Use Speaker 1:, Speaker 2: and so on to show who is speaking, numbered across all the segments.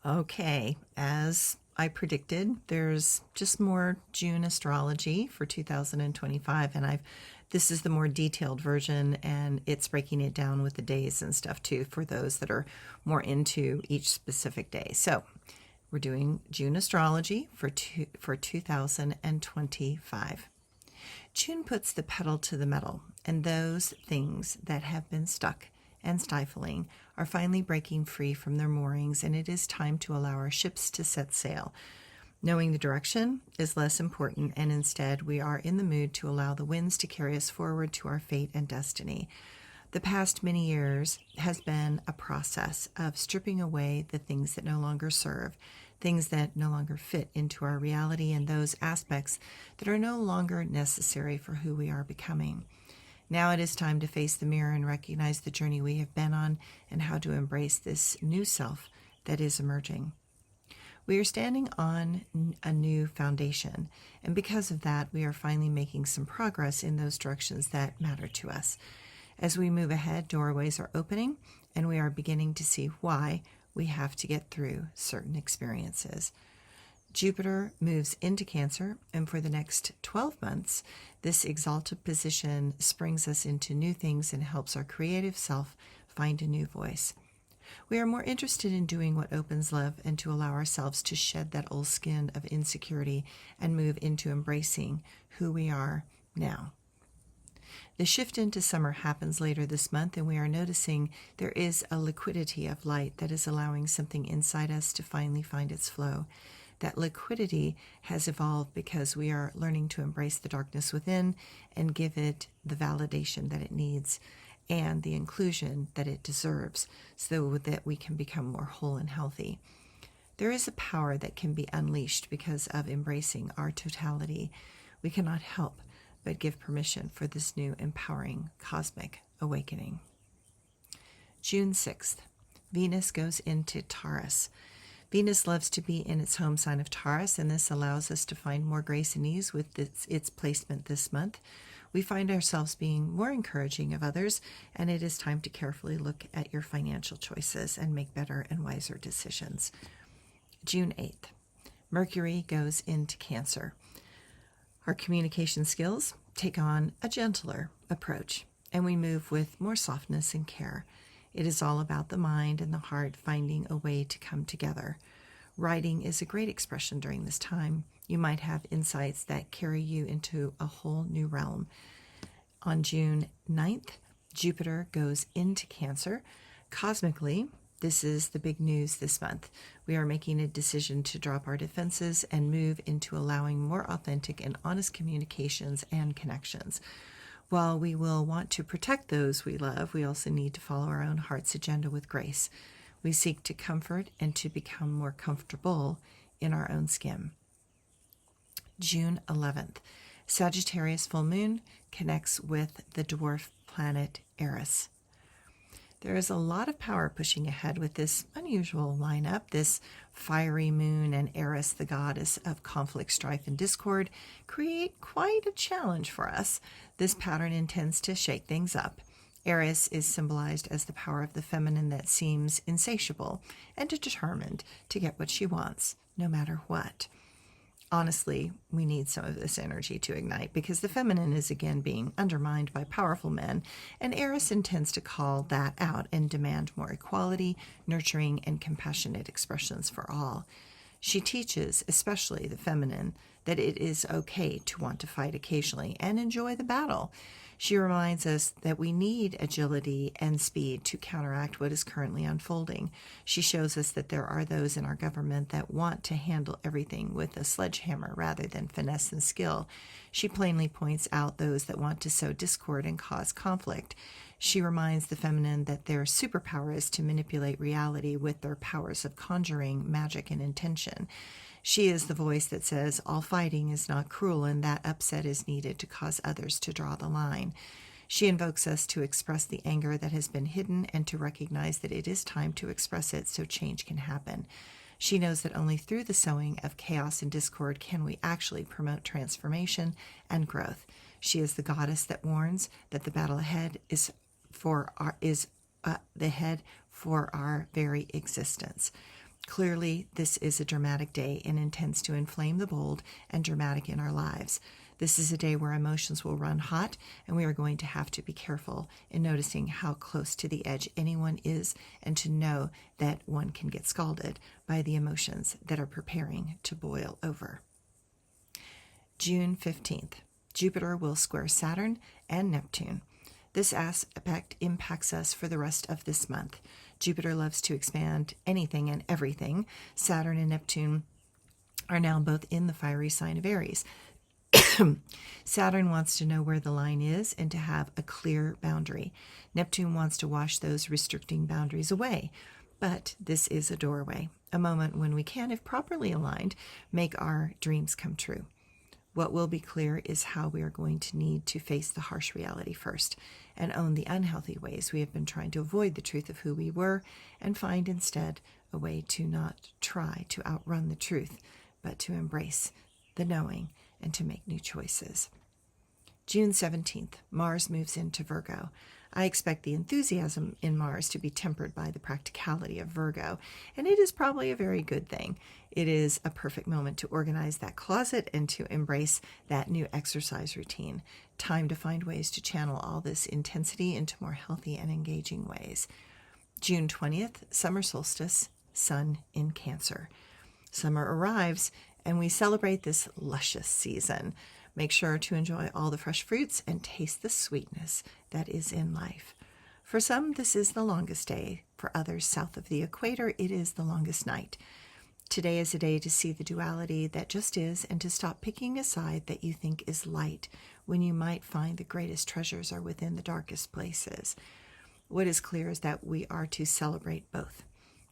Speaker 1: Okay, as I predicted, there's just more June astrology for 2025, and this is the more detailed version, and it's breaking it down with the days and stuff too for those that are more into each specific day. So we're doing June astrology for 2025. June puts the pedal to the metal, and those things that have been stuck and stifling are finally breaking free from their moorings, and it is time to allow our ships to set sail. Knowing the direction is less important, and instead we are in the mood to allow the winds to carry us forward to our fate and destiny. The past many years has been a process of stripping away the things that no longer serve, things that no longer fit into our reality, and those aspects that are no longer necessary for who we are becoming. Now it is time to face the mirror and recognize the journey we have been on and how to embrace this new self that is emerging. We are standing on a new foundation, and because of that, we are finally making some progress in those directions that matter to us. As we move ahead, doorways are opening, and we are beginning to see why we have to get through certain experiences. Jupiter moves into Cancer, and for the next 12 months, this exalted position springs us into new things and helps our creative self find a new voice. We are more interested in doing what opens love and to allow ourselves to shed that old skin of insecurity and move into embracing who we are now. The shift into summer happens later this month, and we are noticing there is a liquidity of light that is allowing something inside us to finally find its flow. That liquidity has evolved because we are learning to embrace the darkness within and give it the validation that it needs and the inclusion that it deserves so that we can become more whole and healthy. There is a power that can be unleashed because of embracing our totality. We cannot help but give permission for this new empowering cosmic awakening. June 6th, Venus goes into Taurus. Venus loves to be in its home sign of Taurus, and this allows us to find more grace and ease with its placement this month. We find ourselves being more encouraging of others, and it is time to carefully look at your financial choices and make better and wiser decisions. June 8th, Mercury goes into Cancer. Our communication skills take on a gentler approach, and we move with more softness and care. It is all about the mind and the heart finding a way to come together. Writing is a great expression during this time. You might have insights that carry you into a whole new realm. On June 9th, Jupiter goes into Cancer. Cosmically, this is the big news this month. We are making a decision to drop our defenses and move into allowing more authentic and honest communications and connections. While we will want to protect those we love, we also need to follow our own heart's agenda with grace. We seek to comfort and to become more comfortable in our own skin. June 11th, Sagittarius full moon connects with the dwarf planet Eris. There is a lot of power pushing ahead with this unusual lineup. This fiery moon and Eris, the goddess of conflict, strife, and discord, create quite a challenge for us. This pattern intends to shake things up. Eris is symbolized as the power of the feminine that seems insatiable and determined to get what she wants, no matter what. Honestly, we need some of this energy to ignite because the feminine is again being undermined by powerful men, and Eris intends to call that out and demand more equality, nurturing, and compassionate expressions for all. She teaches, especially the feminine, that it is okay to want to fight occasionally and enjoy the battle. She reminds us that we need agility and speed to counteract what is currently unfolding. She shows us that there are those in our government that want to handle everything with a sledgehammer rather than finesse and skill. She plainly points out those that want to sow discord and cause conflict. She reminds the feminine that their superpower is to manipulate reality with their powers of conjuring, magic, and intention. She is the voice that says all fighting is not cruel and that upset is needed to cause others to draw the line. She invokes us to express the anger that has been hidden and to recognize that it is time to express it so change can happen. She knows that only through the sowing of chaos and discord can we actually promote transformation and growth. She is the goddess that warns that the battle ahead is the head for our very existence. Clearly, this is a dramatic day and intends to inflame the bold and dramatic in our lives. This is a day where emotions will run hot, and we are going to have to be careful in noticing how close to the edge anyone is, and to know that one can get scalded by the emotions that are preparing to boil over. June 15th, Jupiter will square Saturn and Neptune. This aspect impacts us for the rest of this month. Jupiter loves to expand anything and everything. Saturn and Neptune are now both in the fiery sign of Aries. Saturn wants to know where the line is and to have a clear boundary. Neptune wants to wash those restricting boundaries away. But this is a doorway, a moment when we can, if properly aligned, make our dreams come true. What will be clear is how we are going to need to face the harsh reality first and own the unhealthy ways we have been trying to avoid the truth of who we were, and find instead a way to not try to outrun the truth, but to embrace the knowing and to make new choices. June 17th, Mars moves into Virgo. I expect the enthusiasm in Mars to be tempered by the practicality of Virgo, and it is probably a very good thing. It is a perfect moment to organize that closet and to embrace that new exercise routine. Time to find ways to channel all this intensity into more healthy and engaging ways. June 20th, summer solstice, Sun in Cancer. Summer arrives, and we celebrate this luscious season. Make sure to enjoy all the fresh fruits and taste the sweetness that is in life. For some, this is the longest day. For others, south of the equator, it is the longest night. Today is a day to see the duality that just is, and to stop picking a side that you think is light, when you might find the greatest treasures are within the darkest places. What is clear is that we are to celebrate both.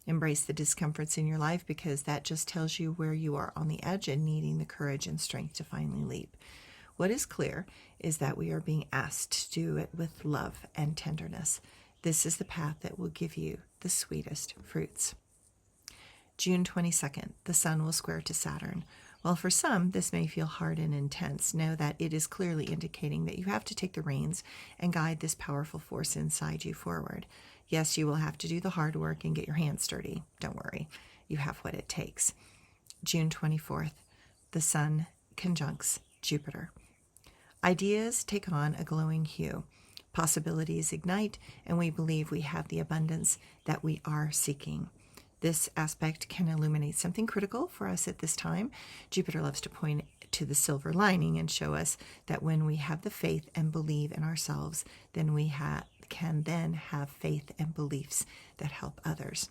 Speaker 1: Embrace the discomforts in your life, because that just tells you where you are on the edge and needing the courage and strength to finally leap. What is clear is that we are being asked to do it with love and tenderness. This is the path that will give you the sweetest fruits. June 22nd, the Sun will square to Saturn. While for some this may feel hard and intense, know that it is clearly indicating that you have to take the reins and guide this powerful force inside you forward. Yes, you will have to do the hard work and get your hands dirty. Don't worry, you have what it takes. June 24th, the Sun conjuncts Jupiter. Ideas take on a glowing hue. Possibilities ignite, and we believe we have the abundance that we are seeking. This aspect can illuminate something critical for us at this time. Jupiter loves to point to the silver lining and show us that when we have the faith and believe in ourselves, then we can then have faith and beliefs that help others.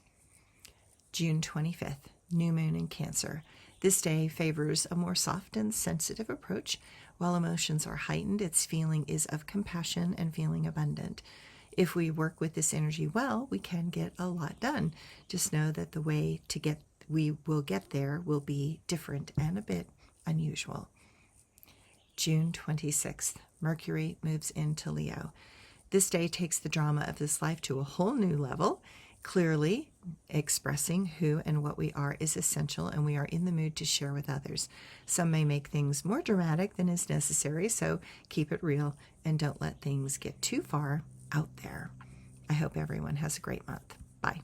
Speaker 1: June 25th, new moon in Cancer. This day favors a more soft and sensitive approach. While emotions are heightened, its feeling is of compassion and feeling abundant. If we work with this energy well, we can get a lot done. Just know that the way we will get there will be different and a bit unusual. June 26th, Mercury moves into Leo. This day takes the drama of this life to a whole new level. Clearly, expressing who and what we are is essential, and we are in the mood to share with others. Some may make things more dramatic than is necessary, so keep it real and don't let things get too far out there. I hope everyone has a great month. Bye.